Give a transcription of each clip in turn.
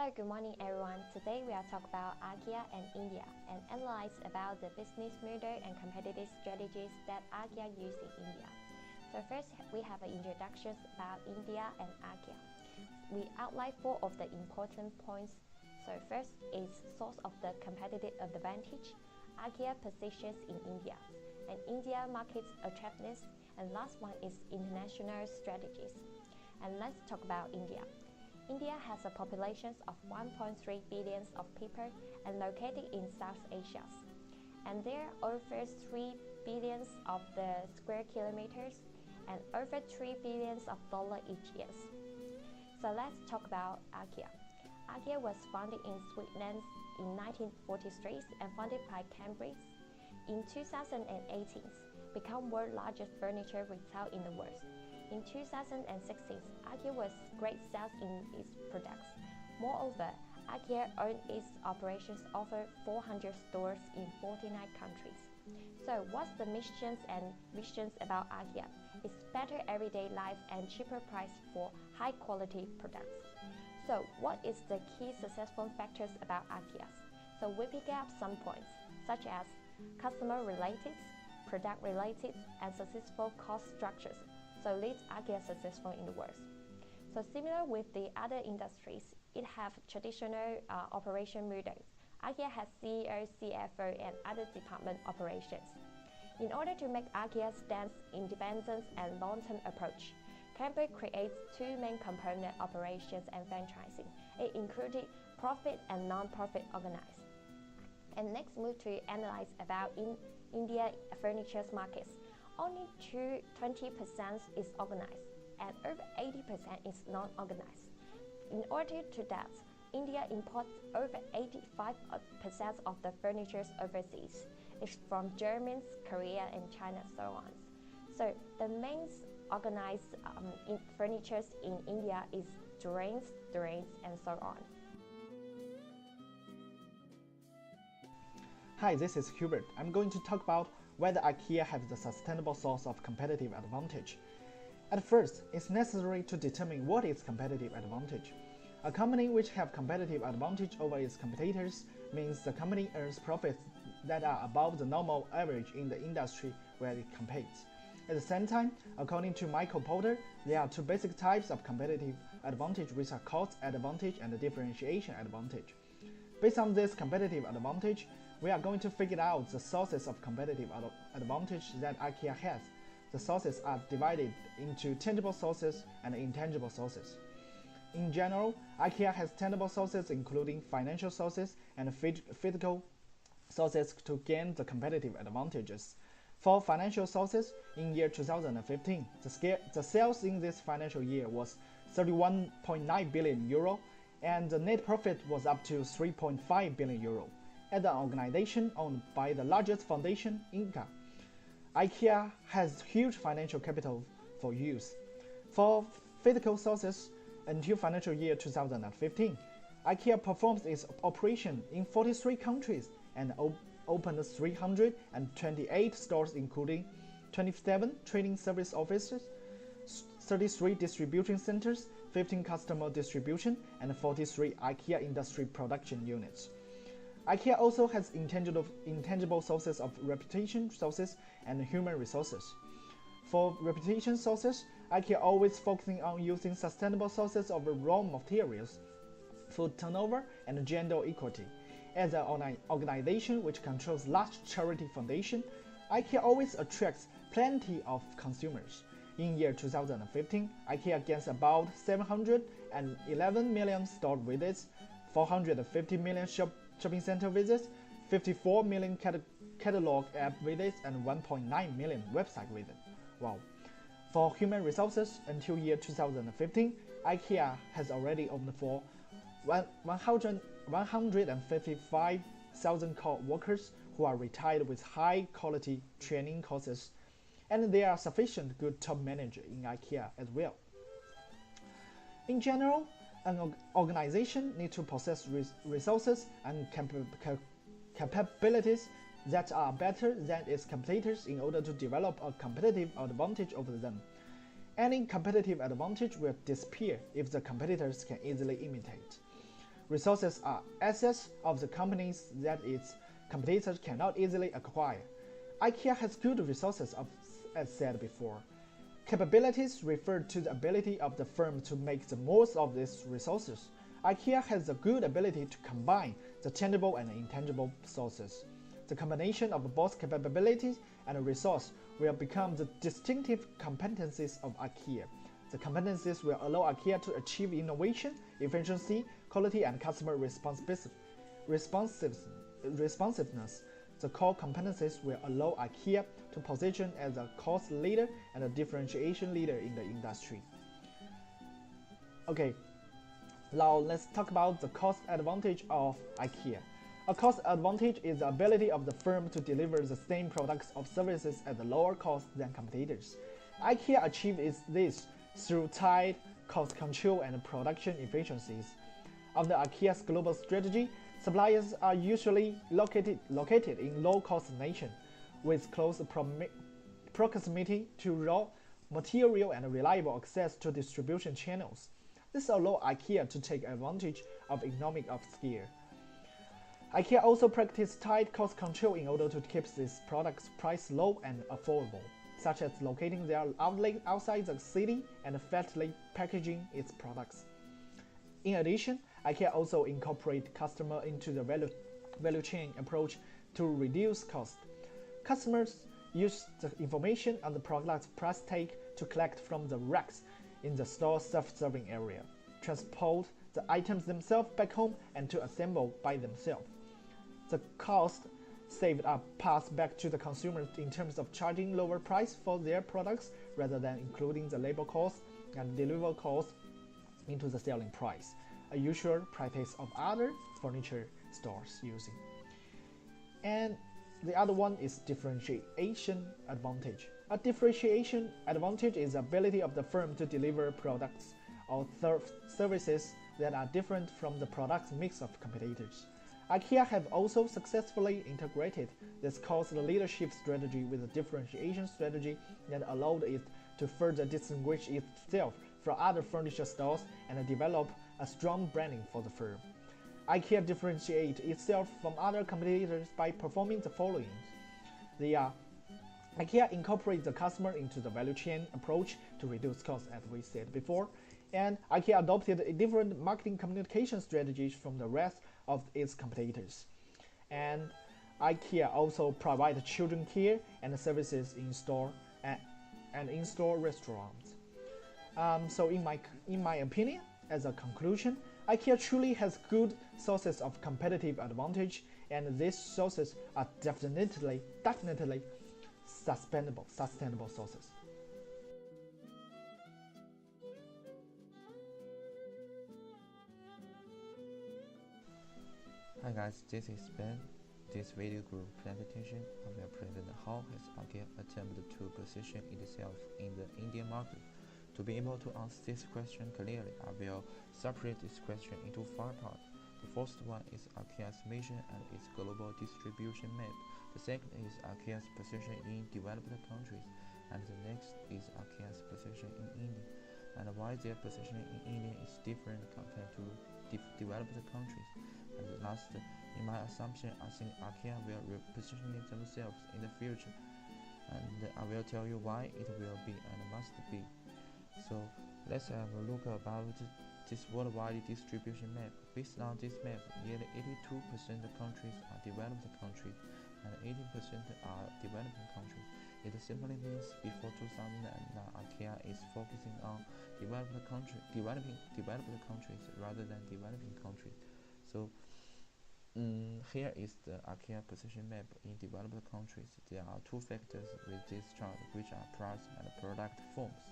Hello, good morning everyone. Today we are talking about IKEA and India and analyze about the business model and competitive strategies that IKEA use in India. So first we have an introduction about India and IKEA. We outline four of the important points. So first is source of the competitive advantage, IKEA positions in India, and India market attractiveness, and last one is international strategies. And let's talk about India. India has a population of 1.3 billion of people and located in South Asia. And there are over 3 billion of the square kilometers and over 3 billion of dollars each year. So let's talk about IKEA. IKEA was founded in Switzerland in 1943 and founded by Cambridge. In 2018, become world's largest furniture retail in the world. In 2016, IKEA was great sales in its products. Moreover, IKEA earned its operations over 400 stores in 49 countries. So what's the missions and visions about IKEA? It's better everyday life and cheaper price for high quality products. So what is the key successful factors about IKEA? So we pick up some points, such as customer related, product related, and successful cost structures. So leads IKEA successful in the world. So similar with the other industries, it have traditional operation models. IKEA has CEO, CFO, and other department operations. In order to make IKEA stand independence and long-term approach, Cambridge creates two main component operations and franchising. It included profit and non-profit organized. And next move to analyze about India furniture markets. Only 20% is organized and over 80% is non-organized. In order to that, India imports over 85% of the furniture overseas. It's from Germany, Korea, and China, so on. So the main organized furniture in India is drains, and so on. Hi, this is Hubert. I'm going to talk about whether IKEA has the sustainable source of competitive advantage. At first, it's necessary to determine what is competitive advantage. A company which has competitive advantage over its competitors means the company earns profits that are above the normal average in the industry where it competes. At the same time, according to Michael Porter, there are two basic types of competitive advantage, which are cost advantage and differentiation advantage. Based on this competitive advantage, we are going to figure out the sources of competitive advantage that IKEA has. The sources are divided into tangible sources and intangible sources. In general, IKEA has tangible sources including financial sources and physical sources to gain the competitive advantages. For financial sources, in year 2015, the sales in this financial year was 31.9 billion euro and the net profit was up to 3.5 billion euro. As an organization owned by the largest foundation, Ingka, IKEA has huge financial capital for use. For physical sources, until financial year 2015, IKEA performs its operation in 43 countries and opened 328 stores including 27 training service offices, 33 distribution centers, 15 customer distribution, and 43 IKEA industry production units. IKEA also has intangible sources of reputation sources and human resources. For reputation sources, IKEA always focusing on using sustainable sources of raw materials, food turnover, and gender equality. As an organization which controls large charity foundation, IKEA always attracts plenty of consumers. In year 2015, IKEA gains about 711 million store visits, 450 million shopping center visits, 54 million catalog app visits, and 1.9 million website visits. Wow. For human resources, until year 2015, IKEA has already owned for 155,000 core workers who are retired with high quality training courses, and there are sufficient good top managers in IKEA as well. In general, an organization needs to possess resources and capabilities that are better than its competitors in order to develop a competitive advantage over them. Any competitive advantage will disappear if the competitors can easily imitate. Resources are assets of the companies that its competitors cannot easily acquire. IKEA has good resources, as said before. Capabilities refer to the ability of the firm to make the most of these resources. IKEA has the good ability to combine the tangible and intangible sources. The combination of both capabilities and resource will become the distinctive competencies of IKEA. The competencies will allow IKEA to achieve innovation, efficiency, quality, and customer responsiveness. The core competencies will allow IKEA to position as a cost leader and a differentiation leader in the industry. Okay, now let's talk about the cost advantage of IKEA. A cost advantage is the ability of the firm to deliver the same products or services at a lower cost than competitors. IKEA achieves this through tight cost control and production efficiencies. Under IKEA's global strategy, suppliers are usually located in low-cost nations, with close proximity to raw material and reliable access to distribution channels. This allows IKEA to take advantage of economies of scale. IKEA also practices tight cost control in order to keep its products priced low and affordable, such as locating their outlet outside the city and efficiently packaging its products. In addition, IKEA also incorporates customers into the value chain approach to reduce cost. Customers use the information on the product's price tag to collect from the racks in the store self-serving area, transport the items themselves back home, and to assemble by themselves. The cost saved are passed back to the consumers in terms of charging lower price for their products rather than including the labor cost and delivery cost into the selling price, a usual practice of other furniture stores using. And the other one is differentiation advantage. A differentiation advantage is the ability of the firm to deliver products or services that are different from the product mix of competitors. IKEA have also successfully integrated this cost leadership strategy with a differentiation strategy that allowed it to further distinguish itself from other furniture stores and develop a strong branding for the firm. IKEA differentiates itself from other competitors by performing the following. IKEA incorporates the customer into the value chain approach to reduce costs, as we said before, and IKEA adopted different marketing communication strategies from the rest of its competitors. And IKEA also provides children care and services in store and in-store restaurants. So in my opinion, as a conclusion, IKEA truly has good sources of competitive advantage, and these sources are definitely sustainable sources. Hi guys, this is Ben. This video group presentation, I will present how has IKEA attempted to position itself in the Indian market. To be able to answer this question clearly, I will separate this question into 5 parts. The first one is IKEA's mission and its global distribution map. The second is IKEA's position in developed countries, and the next is IKEA's position in India, and why their position in India is different compared to developed countries. And last, in my assumption, I think IKEA will reposition themselves in the future, and I will tell you why it will be and must be. So let's have a look about this worldwide distribution map. Based on this map, nearly 82% of countries are developed countries and 18% are developing countries. It simply means before 2009, IKEA is focusing on developing countries rather than developing countries. So here is the IKEA position map in developed countries. There are 2 factors with this chart, which are price and product forms.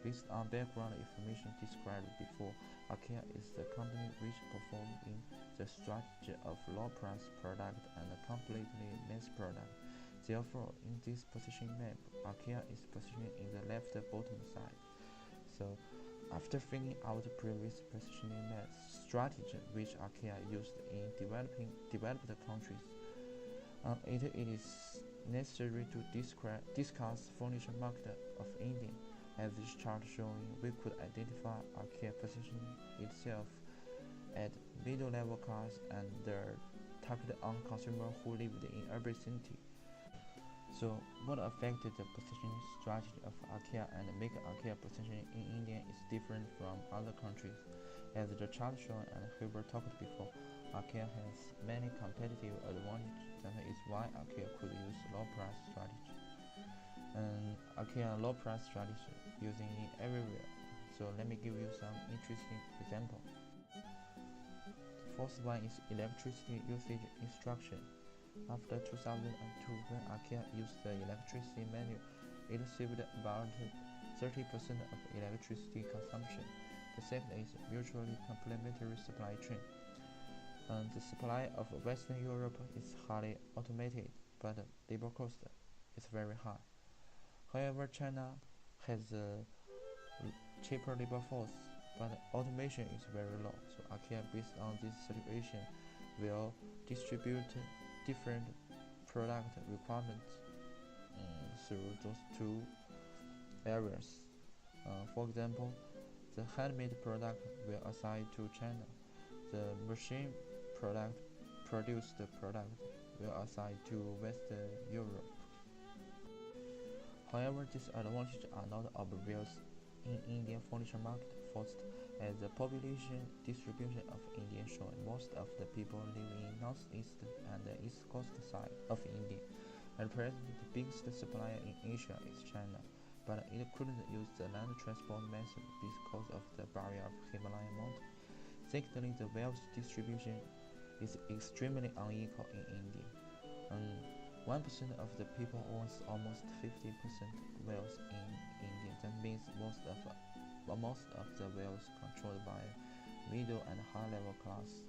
Based on background information described before, IKEA is the company which performs in the strategy of low price product and a completely mass product. Therefore, in this position map, IKEA is positioned in the left bottom side. So, after figuring out the previous positioning map strategy which IKEA used in developed countries, it is necessary to discuss furniture market of India. As this chart showing, we could identify IKEA positioning itself at middle-level class and targeted on consumers who lived in urban city. So, what affected the positioning strategy of IKEA and make IKEA positioning in India is different from other countries. As the chart shown and Hubert talked before, IKEA has many competitive advantages. That is why IKEA could use low price strategy. And IKEA low price strategy using it everywhere. So let me give you some interesting example. First one is electricity usage instruction. After 2002, when IKEA used the electricity menu, it saved about 30% of electricity consumption. The second is mutually complementary supply chain. The supply of Western Europe is highly automated, but labor cost is very high. However, China has a cheaper labor force, but automation is very low. So IKEA, based on this situation, will distribute different product requirements through those two areas. For example, the handmade product will assign to China. The machine produced product will assign to Western Europe. However, these advantages are not obvious in Indian furniture market. First, as the population distribution of India shows, most of the people live in northeast and the east coast side of India. At present, the biggest supplier in Asia is China, but it couldn't use the land transport method because of the barrier of Himalayan mountain. Secondly, the wealth distribution is extremely unequal in India. 1% of the people owns almost 50% wealth in India. That means most of the wealth controlled by middle and high-level class.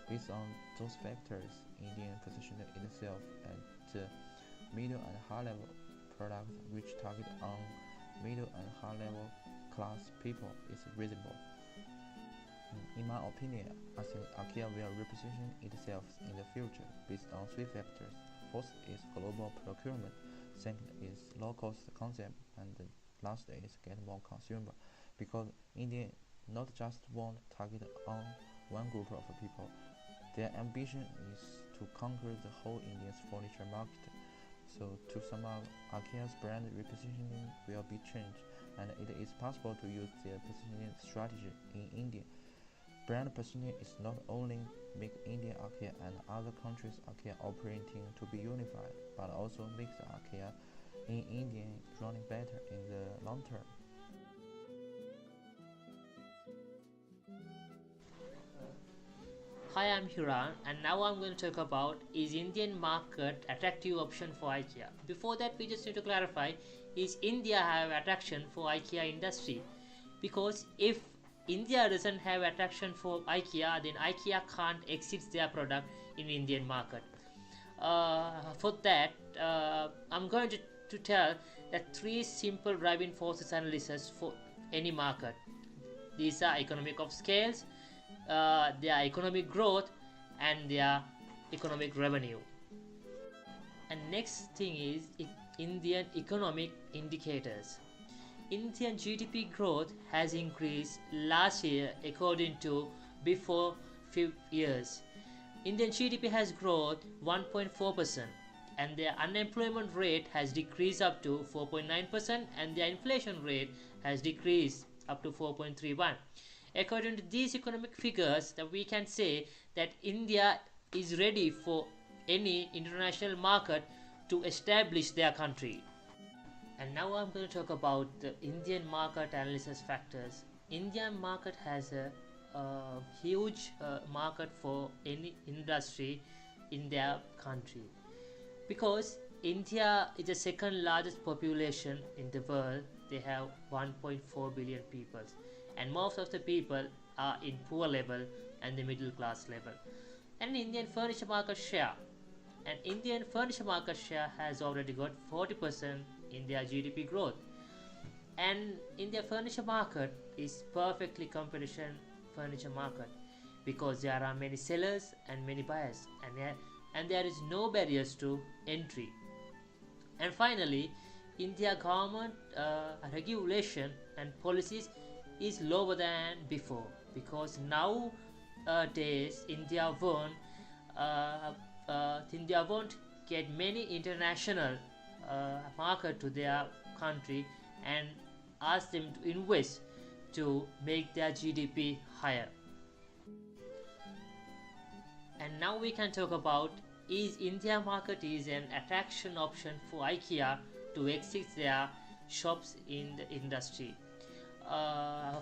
Based on those factors, Indian positioned itself at the middle and high-level product, which target on middle and high-level class people, is reasonable. In my opinion, I think IKEA will reposition itself in the future based on three factors. First is global procurement, second is low-cost concept, and the last is get more consumer. Because India not just want target on one group of people, their ambition is to conquer the whole Indian furniture market. So to sum up, IKEA's brand repositioning will be changed, and it is possible to use their positioning strategy in India. Brand positioning is not only make India IKEA and other countries IKEA operating to be unified, but also makes IKEA in India running better in the long term. Hi, I'm Hiran, and now I'm going to talk about, is Indian market attractive option for IKEA? Before that, we just need to clarify, is India have attraction for IKEA industry? Because if India doesn't have attraction for IKEA, then IKEA can't exit their product in Indian market. For that, I'm going to tell that three simple driving forces analysis for any market. These are economic of scales, their economic growth, and their economic revenue. And next thing is Indian economic indicators. Indian GDP growth has increased last year according to before 5 years. Indian GDP has grown 1.4%, and their unemployment rate has decreased up to 4.9%, and their inflation rate has decreased up to 4.31. According to these economic figures, that we can say that India is ready for any international market to establish their country. And now I'm going to talk about the Indian market analysis factors. Indian market has a huge market for any industry in their country, because India is the second largest population in the world. They have 1.4 billion people, and most of the people are in poor level and the middle class level. And Indian furniture market share, has already got 40% in their GDP growth. And India furniture market is perfectly competition furniture market, because there are many sellers and many buyers, and there is no barriers to entry. And finally, India government regulation and policies is lower than before, because now days, India won't get many international market to their country and ask them to invest to make their GDP higher. And now we can talk about, is India market is an attraction option for IKEA to exit their shops in the industry.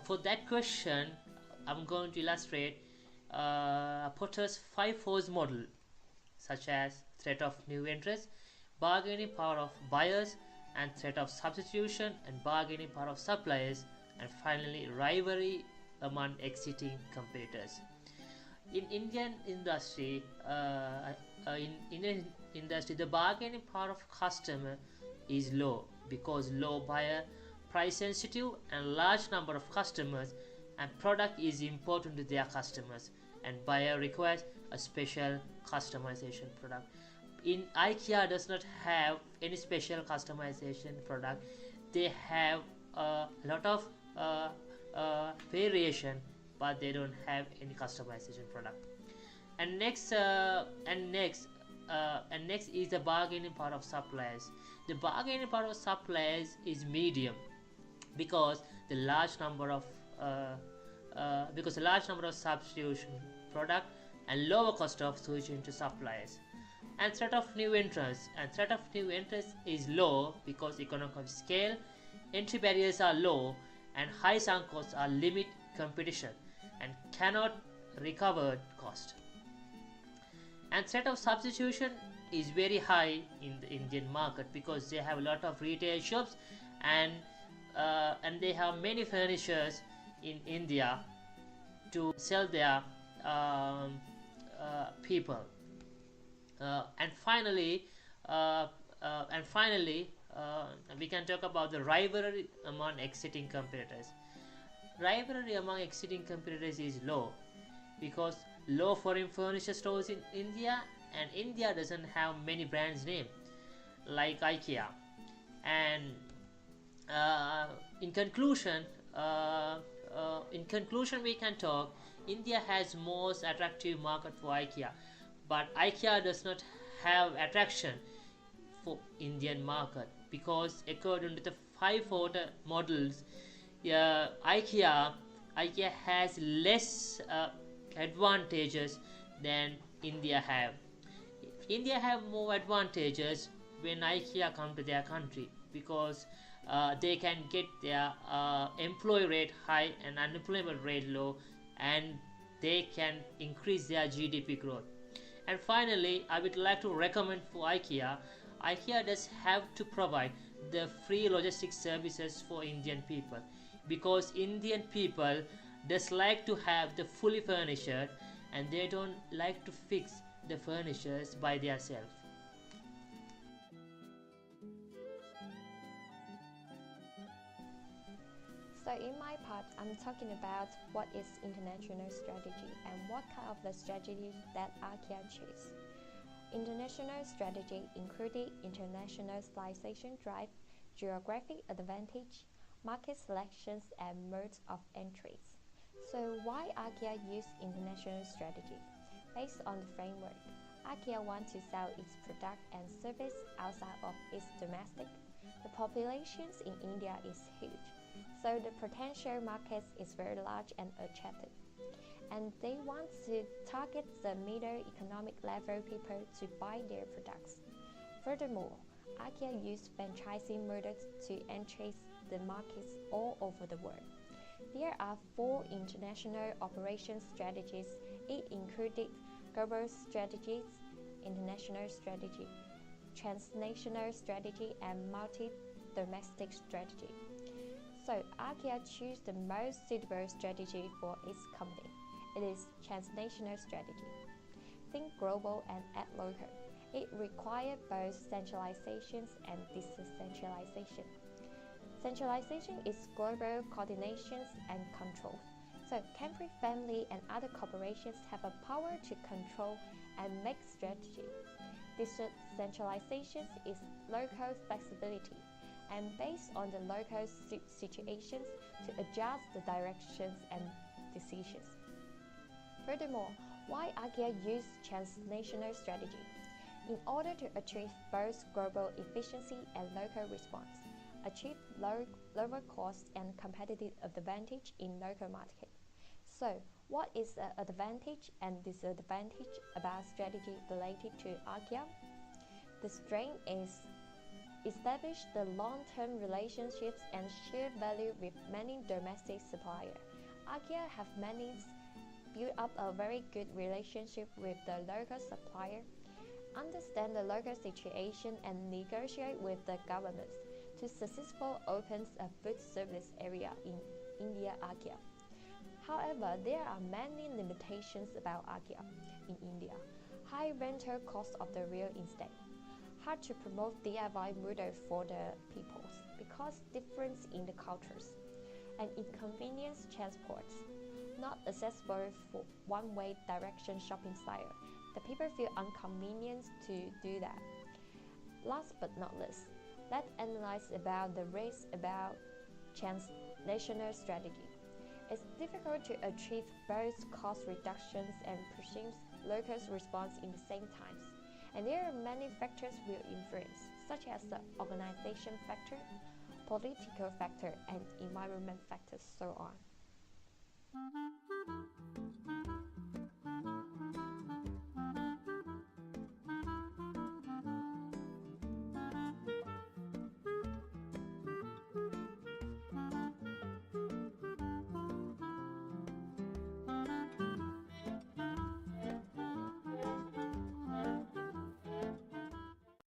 For that question, I'm going to illustrate Potter's 5 force model, such as threat of new entrants, bargaining power of buyers, and threat of substitution and bargaining power of suppliers, and finally rivalry among exiting competitors. In Indian industry, the bargaining power of customer is low because low buyer, price sensitive, and large number of customers, and product is important to their customers, and buyer requires a special customization product. In IKEA does not have any special customization product. They have a lot of variation, but they don't have any customization product. And next is the bargaining power of suppliers. The bargaining power of suppliers is medium because the large number of substitution product and lower cost of switching to suppliers. And threat of new entrants is low because economies of scale, entry barriers are low, and high sunk costs are limit competition and cannot recover cost. And threat of substitution is very high in the Indian market because they have a lot of retail shops, and they have many furnitures in India to sell their people. And finally, we can talk about the rivalry among exiting competitors. Rivalry among exiting competitors is low because low foreign furniture stores in India, and India doesn't have many brands name like IKEA. And in conclusion, we can talk India has most attractive market for IKEA, but IKEA does not have attraction for Indian market because according to the 5 order models, IKEA has less advantages than India have. India have more advantages when IKEA come to their country because they can get their employee rate high and unemployment rate low, and they can increase their GDP growth. And finally, I would like to recommend for IKEA. IKEA does have to provide the free logistics services for Indian people because Indian people does like to have the fully furnished, and they don't like to fix the furnitures by themselves. So in my part, I'm talking about what is international strategy and what kind of the strategy that IKEA choose. International strategy included internationalization drive, geographic advantage, market selections, and modes of entries. So why IKEA use international strategy? Based on the framework, IKEA wants to sell its product and service outside of its domestic. The populations in India is huge, so the potential market is very large and attractive. And they want to target the middle economic level people to buy their products. Furthermore, IKEA used franchising models to enter the markets all over the world. There are 4 international operation strategies. It included global strategies, international strategy, transnational strategy, and multi-domestic strategy. So IKEA chose the most suitable strategy for its company. It is transnational strategy. Think global and act local. It requires both centralizations and decentralization. Centralization is global coordinations and control. So Camry family and other corporations have a power to control and make strategy. Decentralization is local flexibility and based on the local situations to adjust the directions and decisions. Furthermore, why AGIA used transnational strategy? In order to achieve both global efficiency and local response, achieve lower cost and competitive advantage in local market. So, what is the advantage and disadvantage about strategy related to AGIA? The strength is establish the long-term relationships and share value with many domestic suppliers. AGIA have built up a very good relationship with the local supplier, understand the local situation and negotiate with the governments to successfully open a food service area in India AGIA. However, there are many limitations about AGIA in India. High rental cost of the real estate, hard to promote DIY model for the peoples because difference in the cultures, and inconvenience transports, not accessible for one-way direction shopping style. The people feel inconvenienced to do that. Last but not least, let's analyze about the risks about transnational strategy. It's difficult to achieve both cost reductions and pursue local response in the same time. And there are many factors will influence, such as the organization factor, political factor, and environment factors, so on.